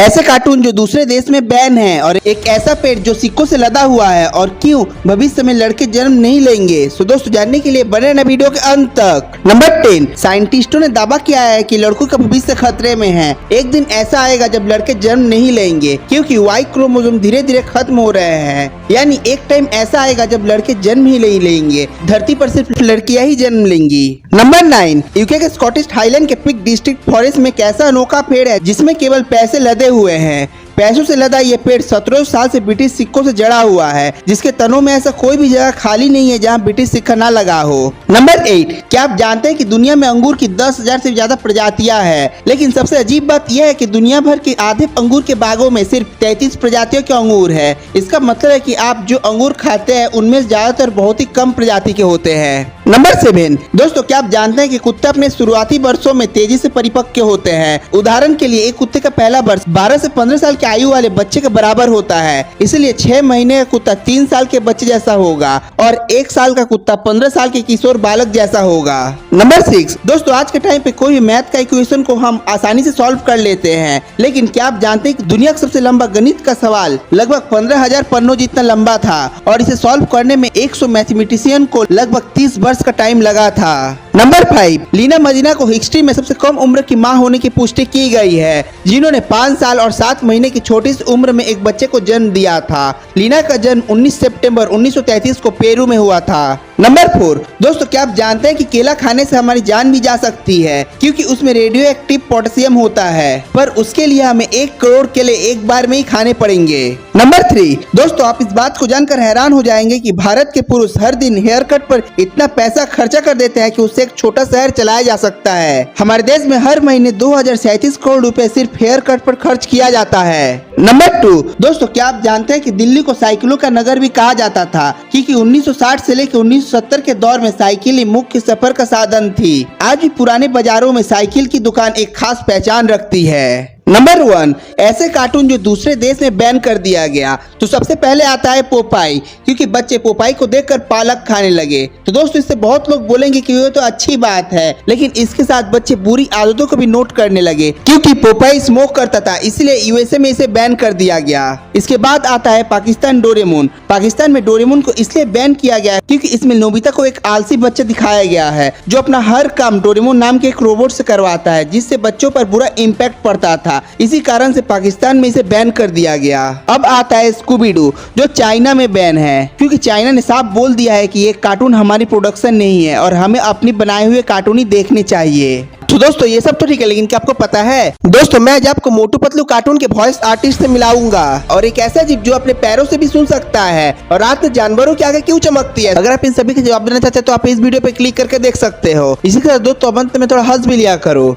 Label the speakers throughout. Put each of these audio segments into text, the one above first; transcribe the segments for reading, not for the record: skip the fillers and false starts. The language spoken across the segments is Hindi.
Speaker 1: ऐसे कार्टून जो दूसरे देश में बैन है, और एक ऐसा पेड़ जो सिक्कों से लदा हुआ है, और क्यों भविष्य में लड़के जन्म नहीं लेंगे। सो दोस्तों, जानने के लिए बने रहना वीडियो के अंत तक। नंबर 10, साइंटिस्टों ने दावा किया है कि लड़कों का भविष्य खतरे में है। एक दिन ऐसा आएगा जब लड़के जन्म नहीं लेंगे, क्योंकि वाई क्रोमोसोम धीरे धीरे खत्म हो रहे हैं। यानी एक टाइम ऐसा आएगा जब लड़के जन्म ही नहीं लेंगे, धरती पर सिर्फ लड़कियां ही जन्म लेंगी। नंबर 9, यूके के स्कॉटिश हाईलैंड के पिक डिस्ट्रिक्ट फॉरेस्ट में कैसा अनोखा पेड़ है जिसमें केवल पैसे लदे हुए हैं। पैसों से लदा ये पेड़ 1700 साल से ब्रिटिश सिक्कों से जड़ा हुआ है, जिसके तनों में ऐसा कोई भी जगह खाली नहीं है जहां ब्रिटिश सिक्का ना लगा हो। नंबर 8, क्या आप जानते हैं कि दुनिया में अंगूर की 10,000 से ज्यादा प्रजातियां हैं, लेकिन सबसे अजीब बात यह है कि दुनिया भर के आधे अंगूर के बागों में सिर्फ 33 प्रजातियों के अंगूर है। इसका मतलब है कि आप जो अंगूर खाते हैं उनमें ज्यादातर बहुत ही कम प्रजाति के होते हैं। नंबर 7, दोस्तों क्या आप जानते हैं कि कुत्ते अपने शुरुआती वर्षों में तेजी से परिपक्व होते हैं। उदाहरण के लिए एक कुत्ते का पहला वर्ष 12 से 15 साल की आयु वाले बच्चे के बराबर होता है, इसलिए 6 महीने का कुत्ता 3 साल के बच्चे जैसा होगा और 1 साल का कुत्ता 15 साल के किशोर बालक जैसा होगा। नंबर 6, दोस्तों आज के टाइम पे कोई भी मैथ का इक्वेशन को हम आसानी से सॉल्व कर लेते हैं, लेकिन क्या आप जानते हैं कि दुनिया का सबसे लंबा गणित का सवाल लगभग 15,000 पन्नों जितना लंबा था, और इसे सॉल्व करने में 100 मैथमेटिशियन को लगभग 30 वर्ष का टाइम लगा था। नंबर 5, लीना मदीना को हिस्ट्री में सबसे कम उम्र की मां होने की पुष्टि की गई है, जिन्होंने 5 साल और 7 महीने की छोटी सी उम्र में एक बच्चे को जन्म दिया था। लीना का जन्म 19 सितंबर 1933 को पेरू में हुआ था। नंबर 4, दोस्तों क्या आप जानते हैं कि केला खाने से हमारी जान भी जा सकती है, क्योंकि उसमें रेडियो एक्टिव पोटेशियम होता है, पर उसके लिए हमें 1 करोड़ केले एक बार में ही खाने पड़ेंगे। नंबर 3, दोस्तों आप इस बात को जानकर हैरान हो जाएंगे कि भारत के पुरुष हर दिन हेयर कट पर इतना पैसा खर्चा कर देते हैं कि उससे एक छोटा शहर चलाया जा सकता है। हमारे देश में हर महीने 2037 करोड़ रुपए सिर्फ हेयर कट पर खर्च किया जाता है। नंबर 2, दोस्तों क्या आप जानते हैं कि दिल्ली को साइकिलों का नगर भी कहा जाता था, क्योंकि 1960 से लेकर 1970 के दौर में साइकिल ही मुख्य सफर का साधन थी। आज भी पुराने बाजारों में साइकिल की दुकान एक खास पहचान रखती है। नंबर 1, ऐसे कार्टून जो दूसरे देश में बैन कर दिया गया, तो सबसे पहले आता है पोपाई, क्योंकि बच्चे पोपाई को देखकर पालक खाने लगे। तो दोस्तों इससे बहुत लोग बोलेंगे कि ये तो अच्छी बात है, लेकिन इसके साथ बच्चे बुरी आदतों को भी नोट करने लगे, क्योंकि पोपाई स्मोक करता था, इसलिए यूएसए में इसे बैन कर दिया गया। इसके बाद आता है पाकिस्तान डोरेमोन। पाकिस्तान में डोरेमोन को इसलिए बैन किया गया क्योंकि इसमें नोबिता को एक आलसी बच्चा दिखाया गया है, जो अपना हर काम डोरेमोन नाम के एक रोबोट से करवाता है, जिससे बच्चों पर बुरा इम्पैक्ट पड़ता था। इसी कारण से पाकिस्तान में इसे बैन कर दिया गया। अब आता है स्कूबी डू, जो चाइना में बैन है, क्योंकि चाइना ने साफ बोल दिया है कि ये कार्टून हमारी प्रोडक्शन नहीं है और हमें अपनी बनाए हुए कार्टून ही देखने चाहिए। तो दोस्तों ये सब तो ठीक है, लेकिन क्या आपको पता है दोस्तों, मैं आज आपको मोटू पतलू कार्टून के वॉइस आर्टिस्ट से मिलाऊंगा, और एक ऐसा जीव जो अपने पैरों से भी सुन सकता है और रात में जानवरों के आगे क्यों चमकती है। अगर आप इन सभी के जवाब देना चाहते हैं तो आप इस वीडियो पे क्लिक करके देख सकते हो। इसी के साथ दोस्तों अंत में थोड़ा हंस भी लिया करो।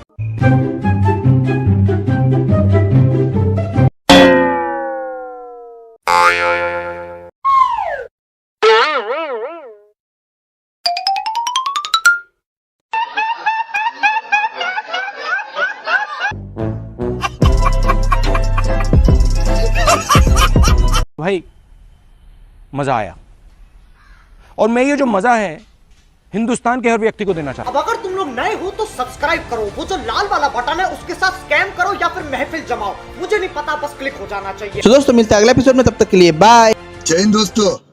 Speaker 2: भाई मजा आया, और मैं ये जो मजा है हिंदुस्तान के हर व्यक्ति को देना चाहता हूं।
Speaker 3: अब अगर तुम लोग नए हो तो सब्सक्राइब करो, वो जो लाल वाला बटन है उसके साथ स्कैम करो या फिर महफिल जमाओ, मुझे नहीं पता, बस क्लिक हो जाना चाहिए।
Speaker 1: तो दोस्तों मिलते हैं अगले एपिसोड में, तब तक के लिए बाय।
Speaker 4: जय हिंद दोस्तों।